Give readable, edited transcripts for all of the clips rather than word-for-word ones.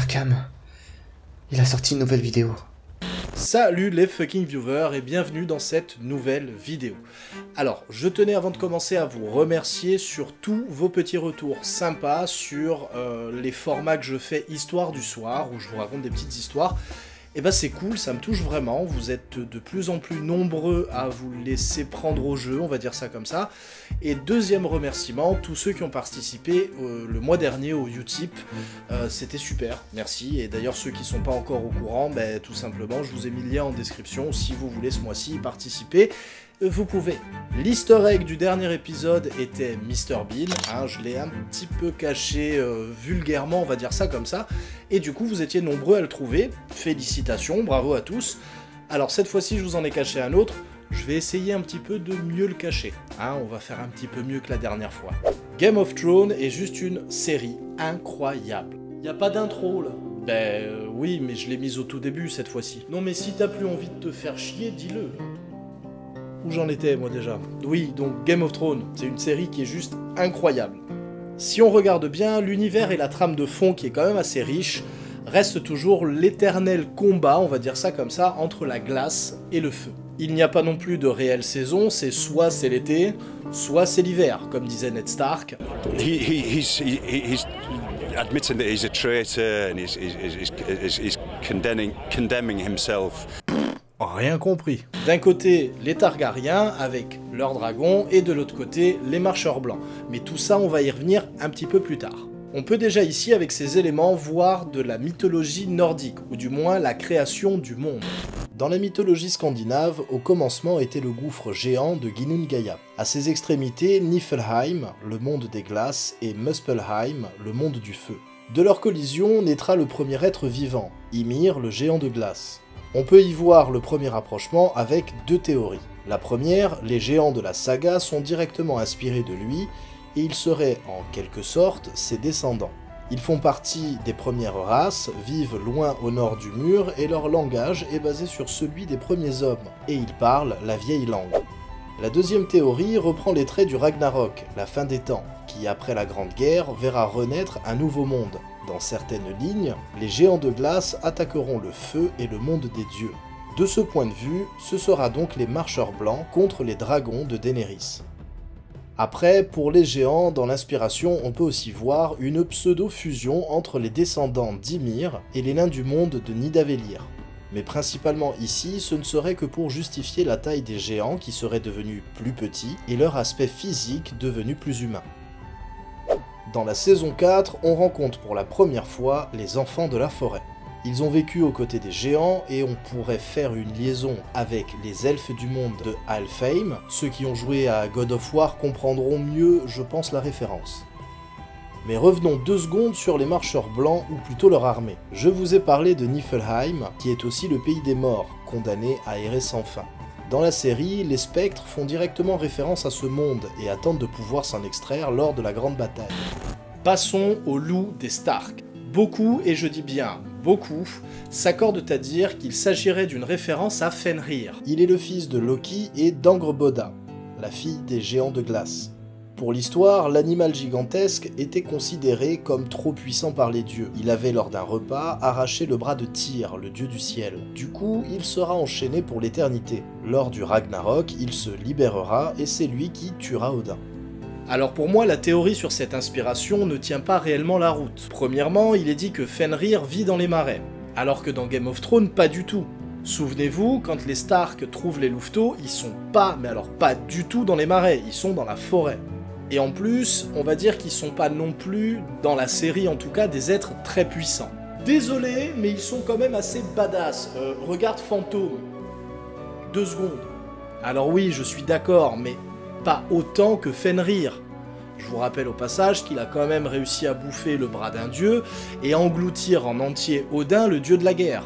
Cam, il a sorti une nouvelle vidéo. Salut les fucking viewers et bienvenue dans cette nouvelle vidéo. Alors, je tenais avant de commencer à vous remercier sur tous vos petits retours sympas sur les formats que je fais Histoire du soir, où je vous raconte des petites histoires. Et bah c'est cool, ça me touche vraiment, vous êtes de plus en plus nombreux à vous laisser prendre au jeu, on va dire ça comme ça. Et deuxième remerciement, tous ceux qui ont participé le mois dernier au Utip, c'était super, merci. Et d'ailleurs ceux qui sont pas encore au courant, bah, tout simplement je vous ai mis le lien en description, si vous voulez ce mois-ci y participer. Vous pouvez. L'easter egg du dernier épisode était Mr Bean, hein, je l'ai un petit peu caché vulgairement, on va dire ça comme ça, et du coup vous étiez nombreux à le trouver, félicitations, bravo à tous. Alors cette fois-ci je vous en ai caché un autre, je vais essayer un petit peu de mieux le cacher, hein, on va faire un petit peu mieux que la dernière fois. Game of Thrones est juste une série incroyable. Y a pas d'intro là? Oui, mais je l'ai mise au tout début cette fois-ci. Non mais si t'as plus envie de te faire chier, dis-le. Où j'en étais moi déjà? Oui, donc Game of Thrones, c'est une série qui est juste incroyable. Si on regarde bien, l'univers et la trame de fond qui est quand même assez riche, reste toujours l'éternel combat, on va dire ça comme ça, entre la glace et le feu. Il n'y a pas non plus de réelle saison, c'est soit c'est l'été, soit c'est l'hiver, comme disait Ned Stark. He's admitting that he's a traitor and he's condemning himself. Rien compris. D'un côté, les Targaryens avec leurs dragons, et de l'autre côté, les marcheurs blancs. Mais tout ça, on va y revenir un petit peu plus tard. On peut déjà ici, avec ces éléments, voir de la mythologie nordique, ou du moins la création du monde. Dans la mythologie scandinave, au commencement était le gouffre géant de Ginnungagap. À ses extrémités, Niflheim, le monde des glaces, et Muspelheim, le monde du feu. De leur collision naîtra le premier être vivant, Ymir, le géant de glace. On peut y voir le premier rapprochement avec deux théories. La première, les géants de la saga sont directement inspirés de lui, et ils seraient en quelque sorte ses descendants. Ils font partie des premières races, vivent loin au nord du mur, et leur langage est basé sur celui des premiers hommes, et ils parlent la vieille langue. La deuxième théorie reprend les traits du Ragnarok, la fin des temps, qui après la Grande Guerre verra renaître un nouveau monde. Dans certaines lignes, les géants de glace attaqueront le feu et le monde des dieux. De ce point de vue, ce sera donc les marcheurs blancs contre les dragons de Daenerys. Après, pour les géants, dans l'inspiration, on peut aussi voir une pseudo-fusion entre les descendants d'Ymir et les nains du monde de Nidavellir. Mais principalement ici, ce ne serait que pour justifier la taille des géants qui seraient devenus plus petits et leur aspect physique devenu plus humain. Dans la saison 4, on rencontre pour la première fois les enfants de la forêt. Ils ont vécu aux côtés des géants et on pourrait faire une liaison avec les elfes du monde de Alfheim. Ceux qui ont joué à God of War comprendront mieux, je pense, la référence. Mais revenons 2 secondes sur les marcheurs blancs, ou plutôt leur armée. Je vous ai parlé de Niflheim, qui est aussi le pays des morts, condamné à errer sans fin. Dans la série, les spectres font directement référence à ce monde et attendent de pouvoir s'en extraire lors de la grande bataille. Passons au loup des Stark. Beaucoup, et je dis bien beaucoup, s'accordent à dire qu'il s'agirait d'une référence à Fenrir. Il est le fils de Loki et d'Angrboda, la fille des géants de glace. Pour l'histoire, l'animal gigantesque était considéré comme trop puissant par les dieux. Il avait lors d'un repas arraché le bras de Tyr, le dieu du ciel. Du coup, il sera enchaîné pour l'éternité. Lors du Ragnarok, il se libérera et c'est lui qui tuera Odin. Alors pour moi, la théorie sur cette inspiration ne tient pas réellement la route. Premièrement, il est dit que Fenrir vit dans les marais, alors que dans Game of Thrones, pas du tout. Souvenez-vous, quand les Stark trouvent les louveteaux, ils sont pas, mais alors pas du tout dans les marais, ils sont dans la forêt. Et en plus, on va dire qu'ils sont pas non plus, dans la série en tout cas, des êtres très puissants. Désolé, mais ils sont quand même assez badass. Regarde Fantôme. 2 secondes. Alors oui, je suis d'accord, mais pas autant que Fenrir. Je vous rappelle au passage qu'il a quand même réussi à bouffer le bras d'un dieu et engloutir en entier Odin, le dieu de la guerre.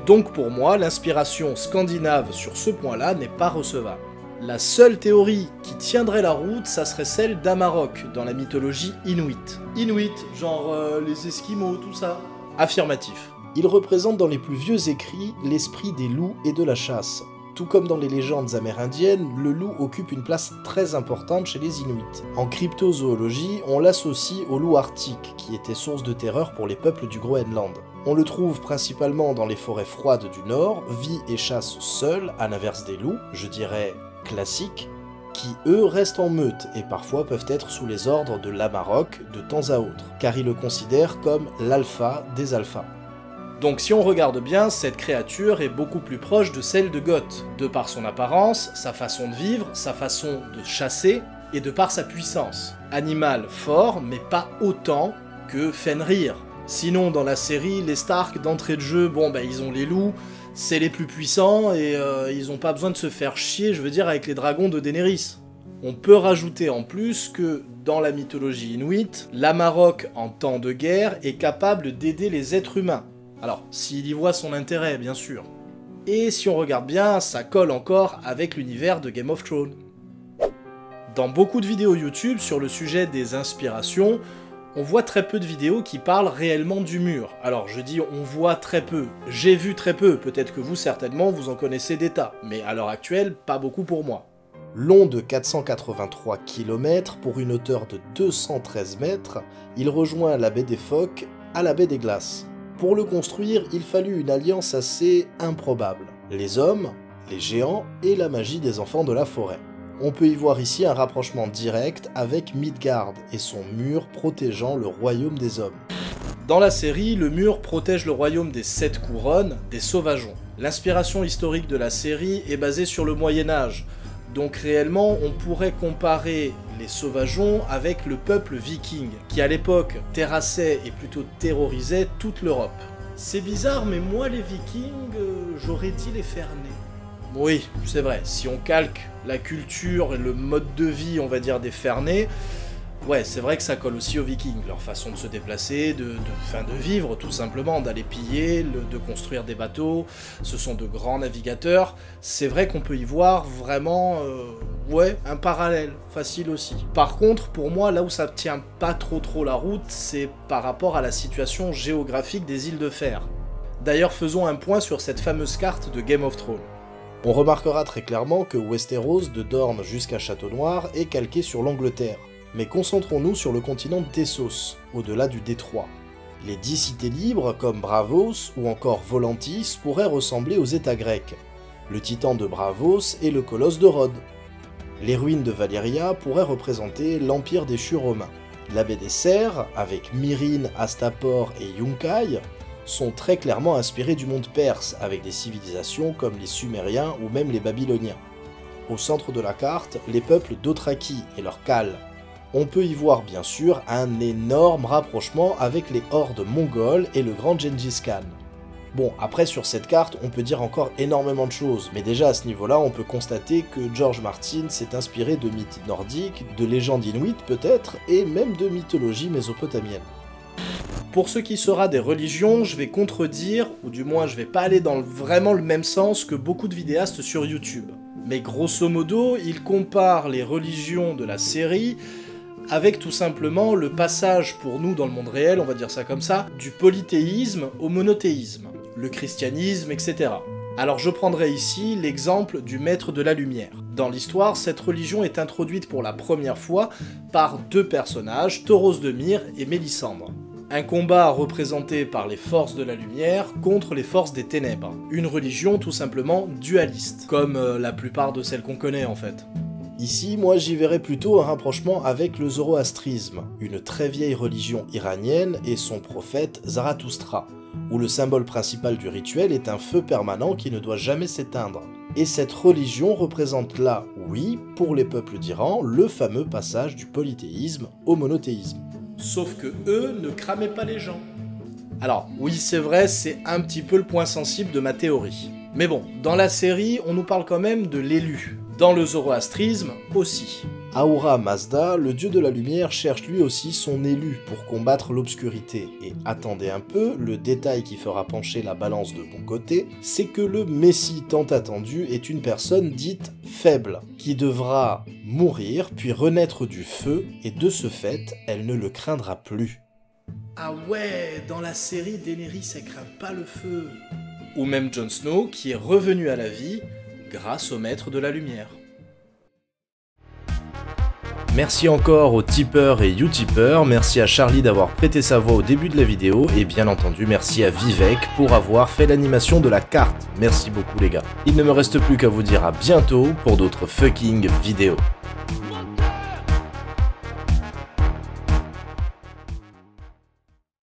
Donc pour moi, l'inspiration scandinave sur ce point-là n'est pas recevable. La seule théorie qui tiendrait la route, ça serait celle d'Amarok, dans la mythologie inuit. Inuit, genre les Esquimaux, tout ça. Affirmatif. Il représente dans les plus vieux écrits l'esprit des loups et de la chasse. Tout comme dans les légendes amérindiennes, le loup occupe une place très importante chez les Inuits. En cryptozoologie, on l'associe au loup arctique, qui était source de terreur pour les peuples du Groenland. On le trouve principalement dans les forêts froides du nord, vit et chasse seul, à l'inverse des loups, je dirais classiques, qui eux restent en meute et parfois peuvent être sous les ordres de l'Amarok de temps à autre, car ils le considèrent comme l'alpha des alphas. Donc si on regarde bien, cette créature est beaucoup plus proche de celle de Goth, de par son apparence, sa façon de vivre, sa façon de chasser, et de par sa puissance. Animal fort, mais pas autant que Fenrir. Sinon, dans la série, les Stark, d'entrée de jeu, bon bah ils ont les loups, c'est les plus puissants, et ils ont pas besoin de se faire chier, je veux dire, avec les dragons de Daenerys. On peut rajouter en plus que, dans la mythologie inuite, l'Amarok, en temps de guerre, est capable d'aider les êtres humains. Alors, s'il y voit son intérêt, bien sûr. Et si on regarde bien, ça colle encore avec l'univers de Game of Thrones. Dans beaucoup de vidéos YouTube sur le sujet des inspirations, on voit très peu de vidéos qui parlent réellement du mur. Alors je dis on voit très peu, j'ai vu très peu, peut-être que vous certainement vous en connaissez des tas, mais à l'heure actuelle, pas beaucoup pour moi. Long de 483 km pour une hauteur de 213 mètres, il rejoint la baie des Phoques à la baie des Glaces. Pour le construire, il fallut une alliance assez improbable. Les hommes, les géants et la magie des enfants de la forêt. On peut y voir ici un rapprochement direct avec Midgard et son mur protégeant le royaume des hommes. Dans la série, le mur protège le royaume des 7 couronnes, des sauvageons. L'inspiration historique de la série est basée sur le Moyen-Âge, donc réellement on pourrait comparer les sauvageons avec le peuple viking, qui à l'époque terrassait et plutôt terrorisait toute l'Europe. C'est bizarre, mais moi les vikings, j'aurais dit les Fernés. Oui, c'est vrai, si on calque la culture et le mode de vie, on va dire, des Fernés, ouais, c'est vrai que ça colle aussi aux Vikings, leur façon de se déplacer, de vivre tout simplement, d'aller piller, de construire des bateaux, ce sont de grands navigateurs, c'est vrai qu'on peut y voir vraiment, ouais, un parallèle, facile aussi. Par contre, pour moi, là où ça tient pas trop la route, c'est par rapport à la situation géographique des îles de Fer. D'ailleurs, faisons un point sur cette fameuse carte de Game of Thrones. On remarquera très clairement que Westeros, de Dorne jusqu'à Château-Noir, est calqué sur l'Angleterre. Mais concentrons-nous sur le continent d'Essos, au-delà du détroit. Les 10 cités libres, comme Braavos ou encore Volantis, pourraient ressembler aux États grecs. Le titan de Braavos et le colosse de Rhodes. Les ruines de Valyria pourraient représenter l'empire déchu romain. La baie des Cerfs, avec Myrine, Astapor et Yunkai, sont très clairement inspirés du monde perse, avec des civilisations comme les Sumériens ou même les Babyloniens. Au centre de la carte, les peuples d'Othraki et leurs Khals. On peut y voir bien sûr un énorme rapprochement avec les hordes mongoles et le grand Gengis Khan. Bon, après sur cette carte, on peut dire encore énormément de choses, mais déjà à ce niveau-là, on peut constater que George Martin s'est inspiré de mythes nordiques, de légendes inuites peut-être, et même de mythologie mésopotamienne. Pour ce qui sera des religions, je vais contredire, ou du moins je vais pas aller dans vraiment le même sens que beaucoup de vidéastes sur YouTube. Mais grosso modo, ils comparent les religions de la série avec tout simplement le passage pour nous dans le monde réel, on va dire ça comme ça, du polythéisme au monothéisme, le christianisme, etc. Alors je prendrai ici l'exemple du Maître de la Lumière. Dans l'histoire, cette religion est introduite pour la première fois par deux personnages, Thoros de Myre et Mélisandre. Un combat représenté par les forces de la lumière contre les forces des ténèbres. Une religion tout simplement dualiste, comme la plupart de celles qu'on connaît en fait. Ici, moi j'y verrais plutôt un rapprochement avec le zoroastrisme, une très vieille religion iranienne et son prophète Zarathustra, où le symbole principal du rituel est un feu permanent qui ne doit jamais s'éteindre. Et cette religion représente là, oui, pour les peuples d'Iran, le fameux passage du polythéisme au monothéisme. Sauf que eux ne cramaient pas les gens. Alors, oui c'est vrai, c'est un petit peu le point sensible de ma théorie. Mais bon, dans la série, on nous parle quand même de l'élu. Dans le zoroastrisme aussi. Ahura Mazda, le dieu de la lumière, cherche lui aussi son élu pour combattre l'obscurité. Et attendez un peu, le détail qui fera pencher la balance de bon côté, c'est que le Messie tant attendu est une personne dite faible, qui devra mourir puis renaître du feu, et de ce fait, elle ne le craindra plus. Ah ouais, dans la série, Daenerys elle craint pas le feu. Ou même Jon Snow qui est revenu à la vie grâce au Maître de la Lumière. Merci encore aux tipeurs et utipeurs, merci à Charlie d'avoir prêté sa voix au début de la vidéo, et bien entendu merci à Vivek pour avoir fait l'animation de la carte. Merci beaucoup les gars. Il ne me reste plus qu'à vous dire à bientôt pour d'autres fucking vidéos.